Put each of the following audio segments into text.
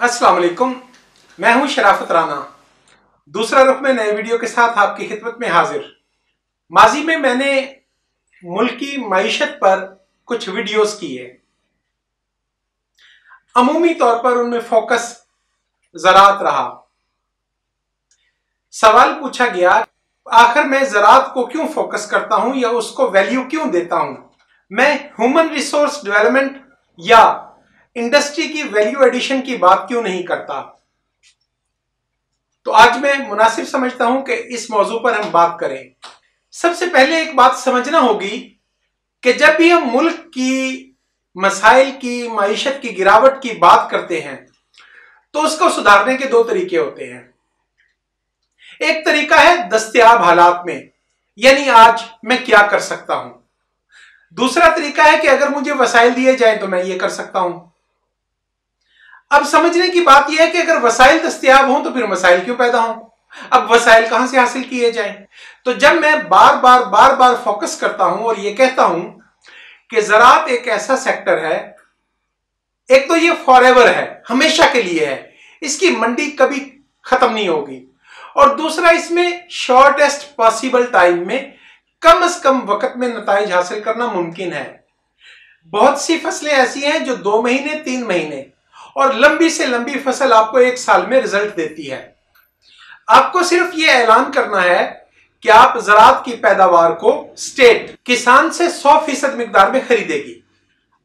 अस्सलाम वालेकुम, मैं हूं शराफत राना। दूसरा रुख में नए वीडियो के साथ आपकी खिदमत में हाजिर। माजी में मैंने मुल्क की मईशत पर कुछ वीडियोस किए। अमूमी तौर पर उनमें फोकस ज़राअत रहा। सवाल पूछा गया, आखिर मैं ज़राअत को क्यों फोकस करता हूं या उसको वैल्यू क्यों देता हूं? मैं ह्यूमन रिसोर्स डेवलपमेंट या इंडस्ट्री की वैल्यू एडिशन की बात क्यों नहीं करता? तो आज मैं मुनासिब समझता हूं कि इस मौजू पर हम बात करें। सबसे पहले एक बात समझना होगी कि जब भी हम मुल्क की मसाइल की, मईशत की गिरावट की बात करते हैं तो उसको सुधारने के दो तरीके होते हैं। एक तरीका है दस्तयाब हालात में, यानी आज मैं क्या कर सकता हूं। दूसरा तरीका है कि अगर मुझे वसाइल दिए जाएं तो मैं ये कर सकता हूं। अब समझने की बात यह है कि अगर वसाइल दस्तयाब हों तो फिर मसाइल क्यों पैदा हों? अब वसाइल कहां से हासिल किए जाएं? तो जब मैं बार बार फोकस करता हूं और ये कहता हूं कि ज़राअत एक ऐसा सेक्टर है, एक तो ये फॉरएवर है, हमेशा के लिए है, इसकी मंडी कभी खत्म नहीं होगी, और दूसरा इसमें शॉर्टेस्ट पॉसिबल टाइम में कम से कम वक्त में नताइज हासिल करना मुमकिन है। बहुत सी फसलें ऐसी हैं जो 2 महीने 3 महीने और लंबी से लंबी फसल आपको 1 साल में रिजल्ट देती है। आपको सिर्फ ये ऐलान करना है कि आप ज़राअत की पैदावार को स्टेट किसान से 100% मिकदार में खरीदेगी।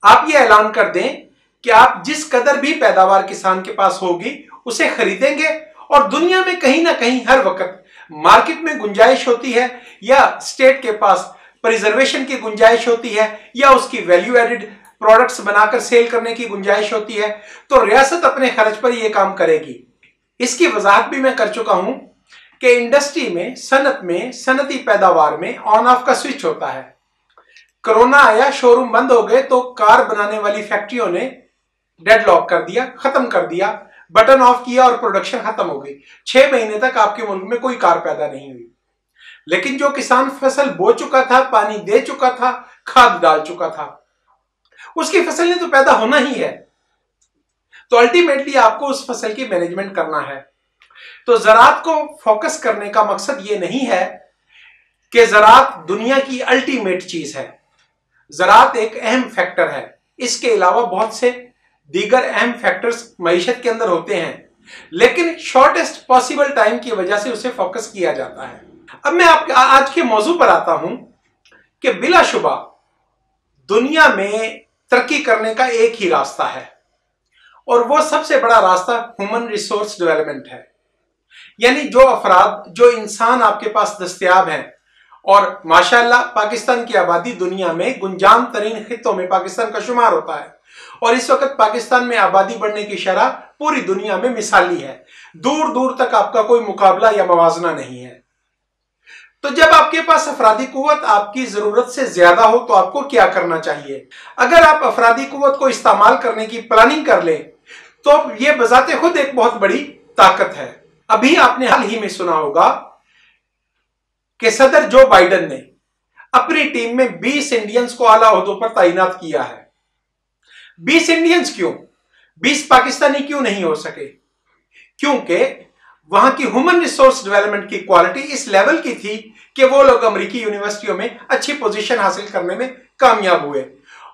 आप ये ऐलान कर दें कि आप जिस कदर भी पैदावार किसान के पास होगी उसे खरीदेंगे, और दुनिया में कहीं ना कहीं हर वक्त मार्केट में गुंजाइश होती है, या स्टेट के पास प्रिजर्वेशन की गुंजाइश होती है, या उसकी वैल्यू एडिड प्रोडक्ट्स बनाकर सेल करने की गुंजाइश होती है, तो रियासत अपने खर्च पर यह काम करेगी। इसकी वजाहत भी मैं कर चुका हूं कि इंडस्ट्री में, सनत में, सनती पैदावार में ऑन ऑफ का स्विच होता है। कोरोना आया, शोरूम बंद हो गए, तो कार बनाने वाली फैक्ट्रियों ने डेडलॉक कर दिया, खत्म कर दिया, बटन ऑफ किया और प्रोडक्शन खत्म हो गई। 6 महीने तक आपके मुल्क में कोई कार पैदा नहीं हुई। लेकिन जो किसान फसल बो चुका था, पानी दे चुका था, खाद डाल चुका था, उसकी फसल ने तो पैदा होना ही है। तो अल्टीमेटली आपको उस फसल की मैनेजमेंट करना है। तो ज़राअत को फोकस करने का मकसद ये नहीं है कि ज़राअत दुनिया की अल्टीमेट चीज है। ज़राअत एक अहम फैक्टर है, इसके अलावा बहुत से दीगर अहम फैक्टर्स मईशत के अंदर होते हैं, लेकिन शॉर्टेस्ट पॉसिबल टाइम की वजह से उसे फोकस किया जाता है। अब मैं आपके आज के मौजू पर आता हूं कि बिलाशुबा दुनिया में तरक्की करने का एक ही रास्ता है, और वो सबसे बड़ा रास्ता ह्यूमन रिसोर्स डेवलपमेंट है। यानी जो अफराद, जो इंसान आपके पास दस्तयाब हैं, और माशाअल्लाह पाकिस्तान की आबादी दुनिया में गुंजान तरीन खित्तों में पाकिस्तान का शुमार होता है, और इस वक्त पाकिस्तान में आबादी बढ़ने की शरह पूरी दुनिया में मिसाली है। दूर दूर तक आपका कोई मुकाबला या मवाजना नहीं है। तो जब आपके पास अफरादी कुव्वत आपकी जरूरत से ज्यादा हो तो आपको क्या करना चाहिए? अगर आप अफरादी कुव्वत को इस्तेमाल करने की प्लानिंग कर लें तो यह बजाते खुद एक बहुत बड़ी ताकत है। अभी आपने हाल ही में सुना होगा कि सदर जो बाइडेन ने अपनी टीम में 20 इंडियंस को आला ओहदों पर तैनात किया है। 20 इंडियंस क्यों? 20 पाकिस्तानी क्यों नहीं हो सके? क्योंकि वहां की ह्यूमन रिसोर्स डेवलपमेंट की क्वालिटी इस लेवल की थी कि वो लोग अमेरिकी यूनिवर्सिटियों में अच्छी पोजीशन हासिल करने में कामयाब हुए,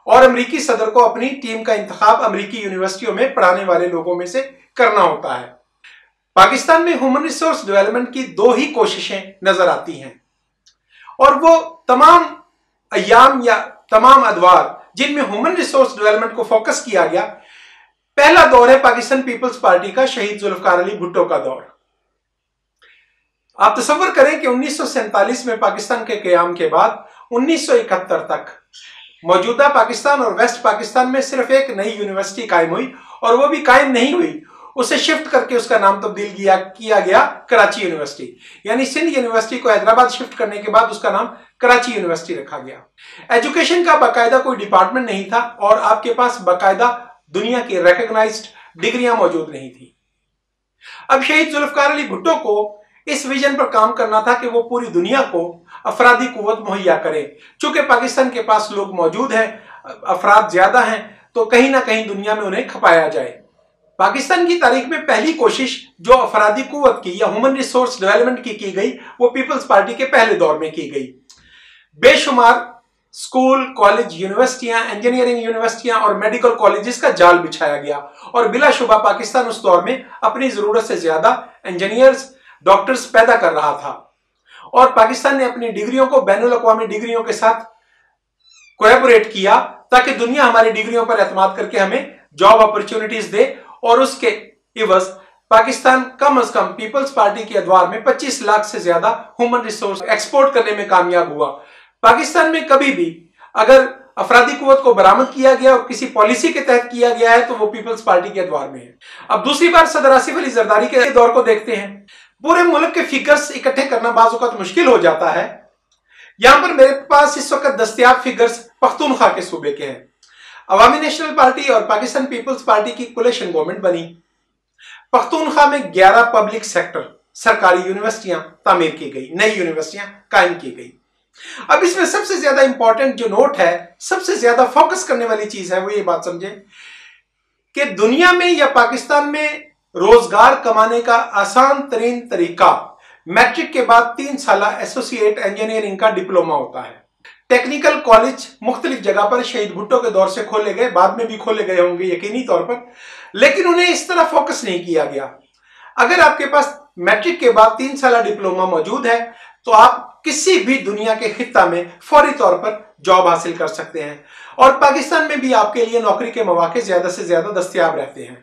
और अमेरिकी सदर को अपनी टीम का इंतखाब अमेरिकी यूनिवर्सिटियों में पढ़ाने वाले लोगों में से करना होता है। पाकिस्तान में ह्यूमन रिसोर्स डेवलपमेंट की 2 ही कोशिशें नजर आती हैं, और वो तमाम अयाम या तमाम अदवार जिनमें ह्यूमन रिसोर्स डेवलपमेंट को फोकस किया गया। पहला दौर है पाकिस्तान पीपल्स पार्टी का शहीद जुल्फकार अली भुट्टो का दौर। आप तसव्वुर करें कि 1947 में पाकिस्तान के क़याम के बाद 1971 तक मौजूदा पाकिस्तान और वेस्ट पाकिस्तान में सिर्फ एक नई यूनिवर्सिटी कायम हुई, और वो भी कायम नहीं हुई, उसे शिफ्ट करके उसका नाम तब्दील किया गया कराची यूनिवर्सिटी। यानी सिंध यूनिवर्सिटी को हैदराबाद शिफ्ट करने के बाद उसका नाम कराची यूनिवर्सिटी रखा गया। एजुकेशन का बाकायदा कोई डिपार्टमेंट नहीं था, और आपके पास बाकायदा दुनिया की रिकॉग्नाइज्ड डिग्रियां मौजूद नहीं थी। अब शहीद जुल्फकार अली भुट्टो को इस विजन पर काम करना था कि वो पूरी दुनिया को अफरादी कुव्वत मुहैया करे। चूंकि पाकिस्तान के पास लोग मौजूद हैं, अफराद ज्यादा हैं, तो कहीं ना कहीं दुनिया में उन्हें खपाया जाए। पाकिस्तान की तारीख में पहली कोशिश जो अफरादी कुव्वत की या ह्यूमन रिसोर्स डेवलपमेंट की गई वो पीपल्स पार्टी के पहले दौर में की गई। बेशुमार स्कूल, कॉलेज, यूनिवर्सिटियां, इंजीनियरिंग यूनिवर्सिटियां और मेडिकल कॉलेजेस का जाल बिछाया गया और बिलाशुबा पाकिस्तान उस दौर में अपनी जरूरत से ज्यादा इंजीनियर्स, डॉक्टर्स पैदा कर रहा था और पाकिस्तान ने अपनी डिग्रियों को बैनुल अक़वामी डिग्रियों के साथ कोलैबोरेट किया ताकि दुनिया हमारी डिग्रियों पर एतमाद करके हमें जॉब अपॉर्चुनिटीज दे और उसके इवज पाकिस्तान कम से कम पीपल्स पार्टी के अदवार में 25 लाख से ज्यादा ह्यूमन रिसोर्स एक्सपोर्ट करने में कामयाब हुआ। पाकिस्तान में कभी भी अगर अफरादी कुव्वत को बरामद किया गया और किसी पॉलिसी के तहत किया गया है तो वो पीपल्स पार्टी के अदवार में है। अब दूसरी बार सदर आसिफ अली जरदारी के दौर को देखते हैं। पूरे मुल्क के फिगर्स इकट्ठे करना बाज़ औक़ात मुश्किल हो जाता है। यहां पर मेरे पास इस वक्त दस्तयाब फिगर्स पख्तूनख्वा के सूबे के हैं। अवामी नेशनल पार्टी और पाकिस्तान पीपल्स पार्टी की कोलिशन गवर्नमेंट बनी। पख्तूनख्वा में 11 पब्लिक सेक्टर सरकारी यूनिवर्सिटियां तामीर की गई, नई यूनिवर्सिटियां कायम की गई। अब इसमें सबसे ज्यादा इंपॉर्टेंट जो नोट है, सबसे ज्यादा फोकस करने वाली चीज है वो ये बात समझे कि दुनिया में या पाकिस्तान में रोजगार कमाने का आसान तरीन तरीका मैट्रिक के बाद 3 साल एसोसिएट इंजीनियरिंग का डिप्लोमा होता है। टेक्निकल कॉलेज मुख्तलिफ जगह पर शहीद भुट्टो के दौर से खोले गए, बाद में भी खोले गए होंगे यकीनी तौर पर, लेकिन उन्हें इस तरह फोकस नहीं किया गया। अगर आपके पास मैट्रिक के बाद 3 साल डिप्लोमा मौजूद है तो आप किसी भी दुनिया के खित्ता में फौरी तौर पर जॉब हासिल कर सकते हैं और पाकिस्तान में भी आपके लिए नौकरी के मौके ज्यादा से ज्यादा दस्तयाब रहते हैं।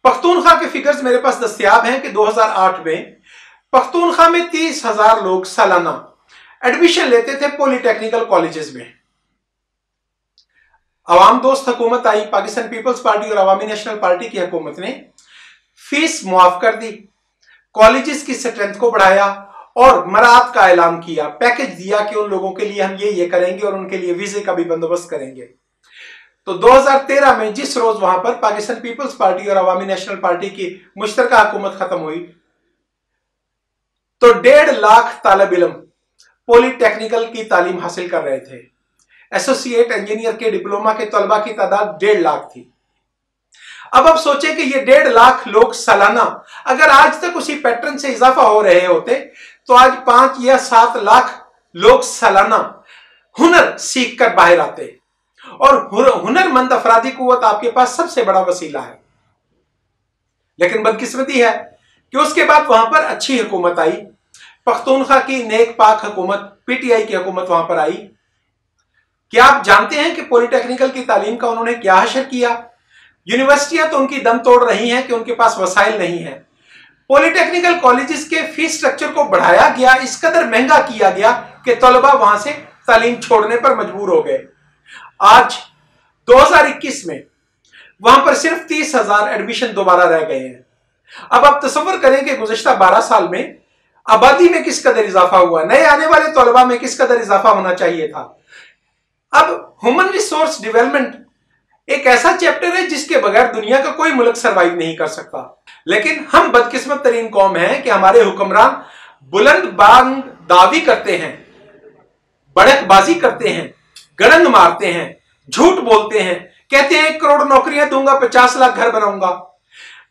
पख्तूनख्वा के फिगर्स मेरे पास दस्तयाब हैं कि 2008 में पख्तूनख्वा में 30,000 लोग सालाना एडमिशन लेते थे पॉलिटेक्निकल कॉलेजेस में। अवाम दोस्त हुकूमत आई, पाकिस्तान पीपल्स पार्टी और अवामी नेशनल पार्टी की हुकूमत ने फीस मुआफ कर दी, कॉलेजेस की स्ट्रेंथ को बढ़ाया और मराहत का ऐलान किया, पैकेज दिया कि उन लोगों के लिए हम ये करेंगे और उनके लिए वीजे का भी बंदोबस्त करेंगे। तो 2013 में जिस रोज वहां पर पाकिस्तान पीपल्स पार्टी और अवामी नेशनल पार्टी की मुश्तरका हुकूमत खत्म हुई तो 1.5 लाख तालिब इल्म पॉलिटेक्निकल की तालीम हासिल कर रहे थे। एसोसिएट इंजीनियर के डिप्लोमा के तलबा की तादाद 1.5 लाख थी। अब आप सोचें कि ये 1.5 लाख लोग सालाना अगर आज तक उसी पैटर्न से इजाफा हो रहे होते तो आज 5 या 7 लाख लोग सालाना हुनर सीख कर बाहर आते और हुनरमंद अफरादी कुव्वत आपके पास सबसे बड़ा वसीला है। लेकिन बदकिस्मती है कि उसके बाद वहां पर अच्छी हुकूमत आई, पख्तूनख्वा की नेक पाक हुकूमत, पीटीआई की हुकूमत वहां पर आई। क्या आप जानते हैं कि पॉलिटेक्निकल की तालीम का उन्होंने क्या हशर किया? यूनिवर्सिटियां तो उनकी दम तोड़ रही हैं कि उनके पास वसाइल नहीं है। पॉलिटेक्निकल कॉलेजेस के फीस स्ट्रक्चर को बढ़ाया गया, इस कदर महंगा किया गया कि तलबा वहां से तालीम छोड़ने पर मजबूर हो गए। आज 2021 में वहां पर सिर्फ 30,000 एडमिशन दोबारा रह गए हैं। अब आप तसव्वुर करें कि गुज़श्ता 12 साल में आबादी में किस कदर इजाफा हुआ, नए आने वाले तलबा में किस कदर इजाफा होना चाहिए था। अब ह्यूमन रिसोर्स डेवलपमेंट एक ऐसा चैप्टर है जिसके बगैर दुनिया का कोई मुल्क सरवाइव नहीं कर सकता। लेकिन हम बदकिस्मत तरीन कौम हैं कि हमारे हुक्मरान बुलंद बांग दावी करते हैं, बड़कबाजी करते हैं, गड़ंद मारते हैं, झूठ बोलते हैं, कहते हैं 1 करोड़ नौकरियां दूंगा, 50 लाख घर बनाऊंगा।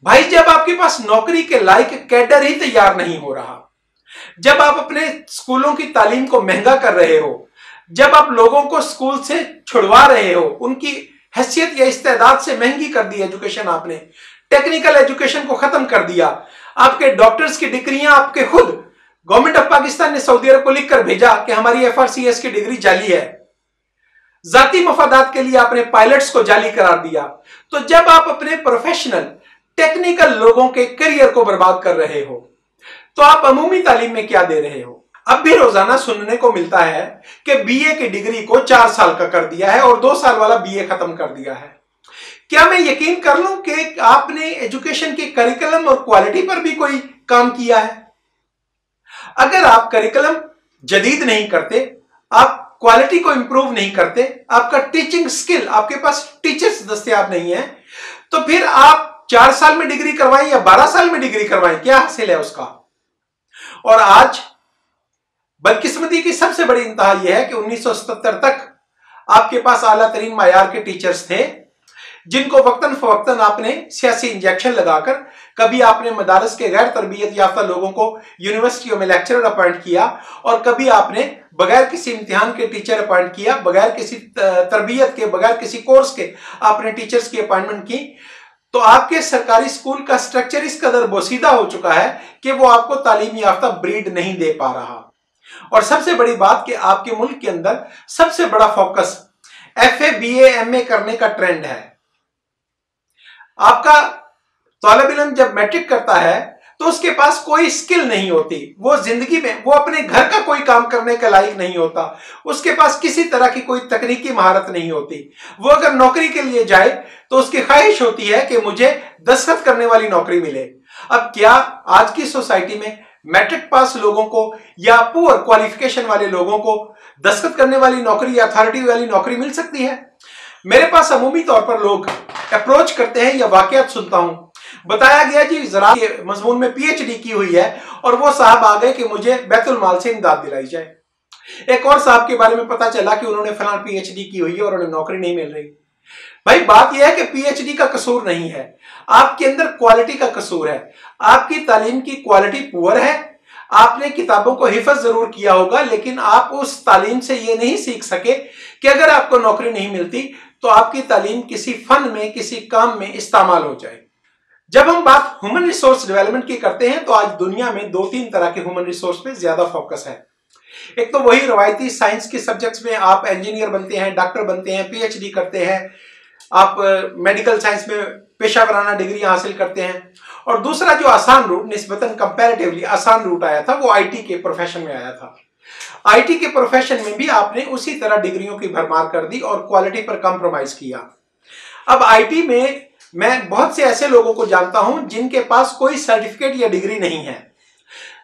भाई जब आपके पास नौकरी के लायक कैडर ही तैयार नहीं हो रहा, जब आप अपने स्कूलों की तालीम को महंगा कर रहे हो, जब आप लोगों को स्कूल से छुड़वा रहे हो, उनकी हैसियत या इस्तेदाद से महंगी कर दी एजुकेशन, आपने टेक्निकल एजुकेशन को खत्म कर दिया, आपके डॉक्टर्स की डिग्रियां आपके खुद गवर्नमेंट ऑफ पाकिस्तान ने सऊदी अरब को लिखकर भेजा कि हमारी FRCS की डिग्री जाली है, जाती मफादात के लिए आपने पायलट्स को जाली करार दिया। तो जब आप अपने प्रोफेशनल टेक्निकल लोगों के करियर को बर्बाद कर रहे हो तो आप अमूमी तालीम में क्या दे रहे हो? अब भी रोजाना सुनने को मिलता है कि BA की डिग्री को 4 साल का कर दिया है और 2 साल वाला BA खत्म कर दिया है। क्या मैं यकीन कर लूं कि आपने एजुकेशन के करिकुलम और क्वालिटी पर भी कोई काम किया है? अगर आप करिकुलम जदीद नहीं करते, आप क्वालिटी को इंप्रूव नहीं करते, आपका टीचिंग स्किल, आपके पास टीचर्स दस्तयाब नहीं है, तो फिर आप 4 साल में डिग्री करवाएं या 12 साल में डिग्री करवाएं, क्या हासिल है उसका? और आज बदकिस्मती की सबसे बड़ी इंतहा यह है कि 1977 तक आपके पास आला तरीन मायार के टीचर्स थे जिनको वक्तन फवक्तन आपने सियासी इंजेक्शन लगाकर, कभी आपने मदारस के गैर तरबियत याफ्ता लोगों को यूनिवर्सिटियों में लेक्चरर अपॉइंट किया, और कभी आपने बगैर किसी इम्तिहान के टीचर अपॉइंट किया, बगैर किसी तरबियत के, बगैर किसी कोर्स के आपने टीचर्स की अपॉइंटमेंट की। तो आपके सरकारी स्कूल का स्ट्रक्चर इस कदर बोसीदा हो चुका है कि वो आपको तालीम याफ्ता ब्रीड नहीं दे पा रहा। और सबसे बड़ी बात कि आपके मुल्क के अंदर सबसे बड़ा फोकस FA BA MA करने का ट्रेंड है। आपका तालिब इल्म जब मैट्रिक करता है तो उसके पास कोई स्किल नहीं होती, वो जिंदगी में वो अपने घर का कोई काम करने के लायक नहीं होता, उसके पास किसी तरह की कोई तकनीकी महारत नहीं होती। वो अगर नौकरी के लिए जाए तो उसकी ख्वाहिश होती है कि मुझे दस्तखत करने वाली नौकरी मिले। अब क्या आज की सोसाइटी में मैट्रिक पास लोगों को या पुअर क्वालिफिकेशन वाले लोगों को दस्तखत करने वाली नौकरी या अथॉरिटी वाली नौकरी मिल सकती है? मेरे पास अमूमी तौर पर लोग अप्रोच करते हैं या वाकयात सुनता हूं, बताया गया जी जरा के मजमून में PhD की हुई है और वो साहब आ गए कि मुझे बैतुल माल से इमदाद दिलाई जाए। एक और साहब के बारे में पता चला कि उन्होंने फलां PhD की हुई है और उन्हें नौकरी नहीं मिल रही। भाई बात यह है कि PhD का कसूर नहीं है, आपके अंदर क्वालिटी का कसूर है। आपकी तालीम की क्वालिटी पुअर है, आपने किताबों को हिफज जरूर किया होगा, लेकिन आप उस तालीम से ये नहीं सीख सके कि अगर आपको नौकरी नहीं मिलती तो आपकी तालीम किसी फन में, किसी काम में इस्तेमाल हो जाए। जब हम बात ह्यूमन रिसोर्स डेवलपमेंट की करते हैं तो आज दुनिया में 2-3 तरह के ह्यूमन रिसोर्स पे ज्यादा फोकस है। एक तो वही रवायती साइंस के सब्जेक्ट्स में आप इंजीनियर बनते हैं, डॉक्टर बनते हैं, PhD करते हैं, आप मेडिकल साइंस में पेशा वराना डिग्री हासिल करते हैं। और दूसरा जो आसान रूट, निस्बतन कंपैरेटिवली आसान रूट आया था, वो IT के प्रोफेशन में आया था। IT के प्रोफेशन में भी आपने उसी तरह डिग्रियों की भरमार कर दी और क्वालिटी पर कॉम्प्रोमाइज किया। अब IT में मैं बहुत से ऐसे लोगों को जानता हूं जिनके पास कोई सर्टिफिकेट या डिग्री नहीं है,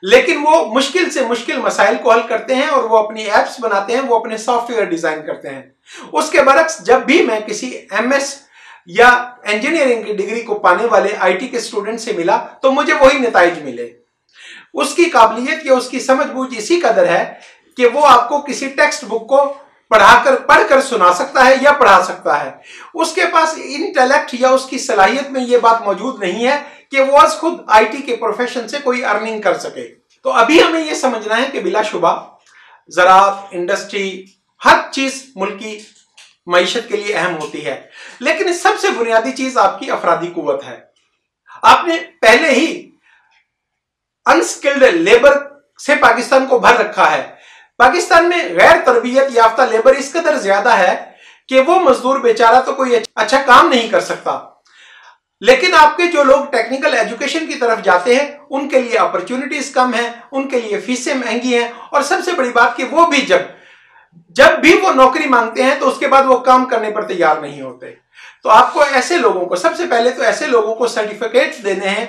लेकिन वो मुश्किल से मुश्किल मसाइल को हल करते हैं और वो अपनी एप्स बनाते हैं, वो अपने सॉफ्टवेयर डिजाइन करते हैं। उसके बरक्स जब भी मैं किसी MS या इंजीनियरिंग की डिग्री को पाने वाले IT के स्टूडेंट से मिला तो मुझे वही नताइज मिले। उसकी काबिलियत या उसकी समझबूझ इसी कदर है कि वो आपको किसी टेक्स्ट बुक को पढ़कर सुना सकता है या पढ़ा सकता है। उसके पास इंटेलेक्ट या उसकी सलाहियत में यह बात मौजूद नहीं है कि वो आज खुद IT के प्रोफेशन से कोई अर्निंग कर सके। तो अभी हमें यह समझना है कि बिलाशुबा ज़राअत, इंडस्ट्री, हर चीज मुल्क की मईशत के लिए अहम होती है, लेकिन सबसे बुनियादी चीज आपकी अफरादी कुव्वत है। आपने पहले ही अनस्किल्ड लेबर से पाकिस्तान को भर रखा है। पाकिस्तान में गैर तरबियत याफ्ता लेबर इस कदर ज्यादा है कि वो मजदूर बेचारा तो कोई अच्छा काम नहीं कर सकता, लेकिन आपके जो लोग टेक्निकल एजुकेशन की तरफ जाते हैं उनके लिए अपॉर्चुनिटीज कम है, उनके लिए फीसें महंगी हैं, और सबसे बड़ी बात कि वो भी जब भी वो नौकरी मांगते हैं तो उसके बाद वो काम करने पर तैयार नहीं होते। तो आपको ऐसे लोगों को, सबसे पहले तो ऐसे लोगों को सर्टिफिकेट्स देने हैं,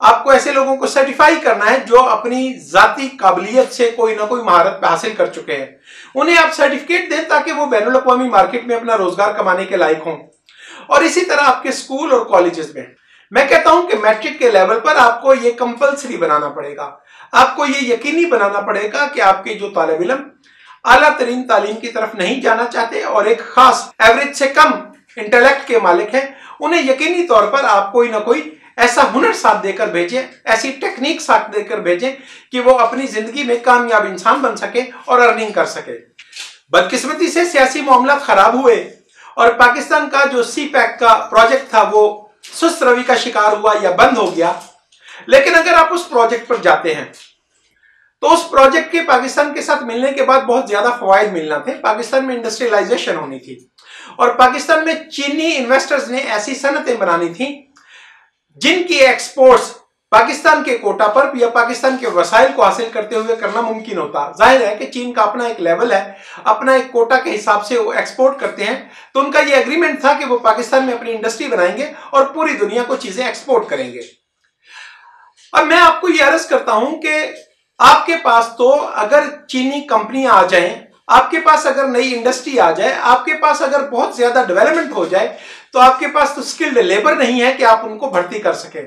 आपको ऐसे लोगों को सर्टिफाई करना है जो अपनी जाती काबिलियत से कोई ना कोई महारत हासिल कर चुके हैं। उन्हें आप सर्टिफिकेट दें ताकि वो बैनुल अक़वामी मार्केट में अपना रोजगार कमाने के लायक हों। और इसी तरह आपके स्कूल और कॉलेजेस में मैं कहता हूं कि मैट्रिक के लेवल पर आपको ये कंपलसरी बनाना पड़ेगा, आपको ये यकीनी बनाना पड़ेगा कि आपके जो तालिब इल्म आला तरीन तालीम की तरफ नहीं जाना चाहते और एक खास एवरेज से कम इंटेलेक्ट के मालिक हैं, उन्हें यकीनी तौर पर आप कोई ना कोई ऐसा हुनर साथ देकर भेजें, ऐसी टेक्निक साथ देकर भेजें कि वो अपनी जिंदगी में कामयाब इंसान बन सके और अर्निंग कर सके। बदकिस्मती से सियासी मामला खराब हुए और पाकिस्तान का जो CPEC का प्रोजेक्ट था वो सुस्त रवि का शिकार हुआ या बंद हो गया। लेकिन अगर आप उस प्रोजेक्ट पर जाते हैं तो उस प्रोजेक्ट के पाकिस्तान के साथ मिलने के बाद बहुत ज्यादा फवायद मिलना थे। पाकिस्तान में इंडस्ट्रियलाइजेशन होनी थी और पाकिस्तान में चीनी इन्वेस्टर्स ने ऐसी सनतें बनानी थी जिनकी एक्सपोर्ट्स पाकिस्तान के कोटा पर या पाकिस्तान के वसाइल को हासिल करते हुए करना मुमकिन होता। जाहिर है कि चीन का अपना एक लेवल है, अपना एक कोटा के हिसाब से वो एक्सपोर्ट करते हैं, तो उनका ये एग्रीमेंट था कि वो पाकिस्तान में अपनी इंडस्ट्री बनाएंगे और पूरी दुनिया को चीजें एक्सपोर्ट करेंगे। अब मैं आपको ये अर्ज करता हूं कि आपके पास तो अगर चीनी कंपनियां आ जाएं, आपके पास अगर नई इंडस्ट्री आ जाए, आपके पास अगर बहुत ज्यादा डेवलपमेंट हो जाए, तो आपके पास तो स्किल्ड लेबर नहीं है कि आप उनको भर्ती कर सके।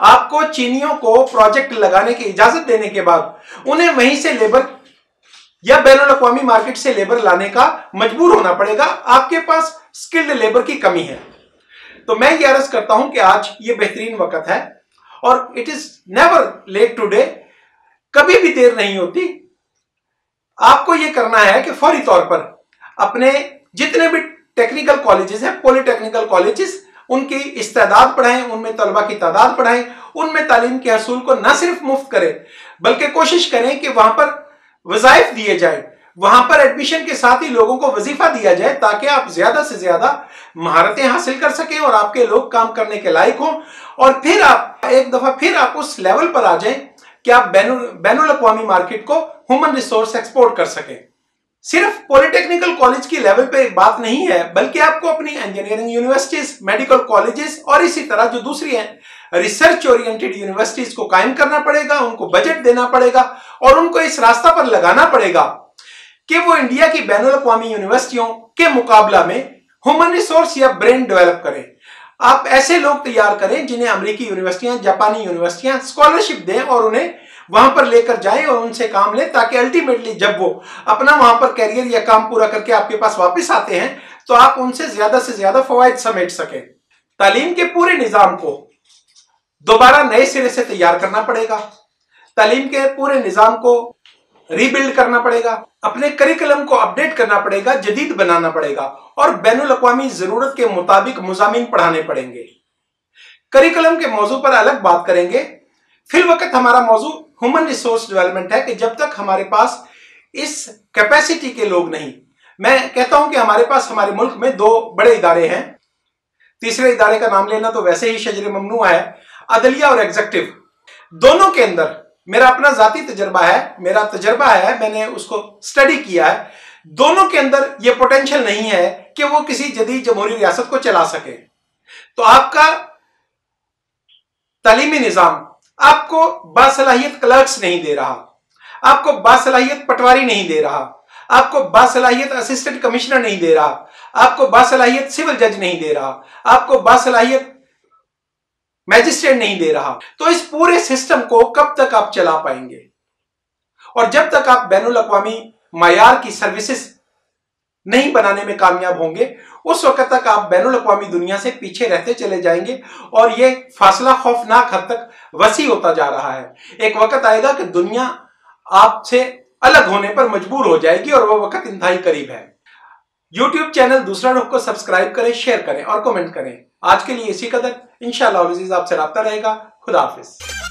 आपको चीनियों को प्रोजेक्ट लगाने की इजाजत देने के बाद उन्हें वहीं से लेबर या बैनुल अक़वामी मार्केट से लेबर लाने का मजबूर होना पड़ेगा। आपके पास स्किल्ड लेबर की कमी है। तो मैं ये अर्ज करता हूं कि आज ये बेहतरीन वक्त है और it is never late today, कभी भी देर नहीं होती। आपको ये करना है कि फौरी तौर पर अपने जितने भी टेक्निकल कॉलेजेस हैं, पॉलिटेक्निकल कॉलेजेस, उनकी इस्तेदाद बढ़ाएं, उनमें तलबा की तादाद बढ़ाएं, उनमें तालीम के हसूल को न सिर्फ मुफ्त करें बल्कि कोशिश करें कि वहां पर वज़ाइफ दिए जाए, वहां पर एडमिशन के साथ ही लोगों को वजीफा दिया जाए ताकि आप ज्यादा से ज्यादा महारतें हासिल कर सकें और आपके लोग काम करने के लायक हों। और फिर आप एक दफा फिर आप उस लेवल पर आ जाएं कि आप बैनुल अक़वामी मार्केट को ह्यूमन रिसोर्स एक्सपोर्ट कर सकें। सिर्फ पॉलिटेक्निकल कॉलेज की लेवल पे एक बात नहीं है, बल्कि आपको अपनी इंजीनियरिंग यूनिवर्सिटीज, मेडिकल कॉलेजेस और इसी तरह जो दूसरी हैं रिसर्च ओरिएंटेड यूनिवर्सिटीज को कायम करना पड़ेगा, उनको बजट देना पड़ेगा और उनको इस रास्ता पर लगाना पड़ेगा कि वो इंडिया की बैनुल अक़वामी यूनिवर्सिटियों के मुकाबला में ह्यूमन रिसोर्स या ब्रेन डेवलप करें। आप ऐसे लोग तैयार करें जिन्हें अमेरिकी यूनिवर्सिटियां, जापानी यूनिवर्सिटियां स्कॉलरशिप दें और उन्हें वहां पर लेकर जाएं और उनसे काम लें, ताकि अल्टीमेटली जब वो अपना वहां पर कैरियर या काम पूरा करके आपके पास वापस आते हैं तो आप उनसे से ज्यादा फवायद समेट सकें। तालीम के पूरे निजाम को दोबारा नए सिरे से तैयार करना पड़ेगा, तालीम के पूरे निजाम को रीबिल्ड करना पड़ेगा, अपने करिकुलम को अपडेट करना पड़ेगा, जदीद बनाना पड़ेगा और बैनुल अक़वामी जरूरत के मुताबिक मुज़ामीन पढ़ाने पड़ेंगे। करिकुलम के मौजू पर अलग बात करेंगे। फिल वक्त हमारा मौजू ह्यूमन रिसोर्स डेवलपमेंट है कि जब तक हमारे पास इस कैपेसिटी के लोग नहीं, मैं कहता हूं कि हमारे पास हमारे मुल्क में दो बड़े इदारे हैं, तीसरे इदारे का नाम लेना तो वैसे ही शजर ममनू है, अदलिया और एग्जीक्यूटिव। दोनों के अंदर मेरा अपना जाती तजर्बा है, मैंने उसको स्टडी किया है। दोनों के अंदर यह पोटेंशियल नहीं है कि वो किसी जदीद जमहूरी रियासत को चला सके। तो आपका तालीमी निजाम आपको बासलाहियत क्लर्क्स नहीं दे रहा, आपको बासलाहियत पटवारी नहीं दे रहा, आपको बासलाहियत असिस्टेंट कमिश्नर नहीं दे रहा, आपको बासलाहियत सिविल जज नहीं दे रहा, आपको बासलाहियत मैजिस्ट्रेट नहीं दे रहा। तो इस पूरे सिस्टम को कब तक आप चला पाएंगे? और जब तक आप बैनुल अक़वामी मायार की सर्विसेज नहीं बनाने में कामयाब होंगे, उस वक्त तक आप बैनुल अक़वामी दुनिया से पीछे रहते चले जाएंगे और ये फासला खौफनाक हद तक वसी होता जा रहा है। एक वक्त आएगा कि दुनिया आपसे अलग होने पर मजबूर हो जाएगी और वह वक्त इंतहाई करीब है। YouTube चैनल दूसरा रुख को सब्सक्राइब करें, शेयर करें और कमेंट करें। आज के लिए इसी कदर। इंशाअल्लाह अज़ीज आपसे राब्ता रहेगा। खुदा हाफिज।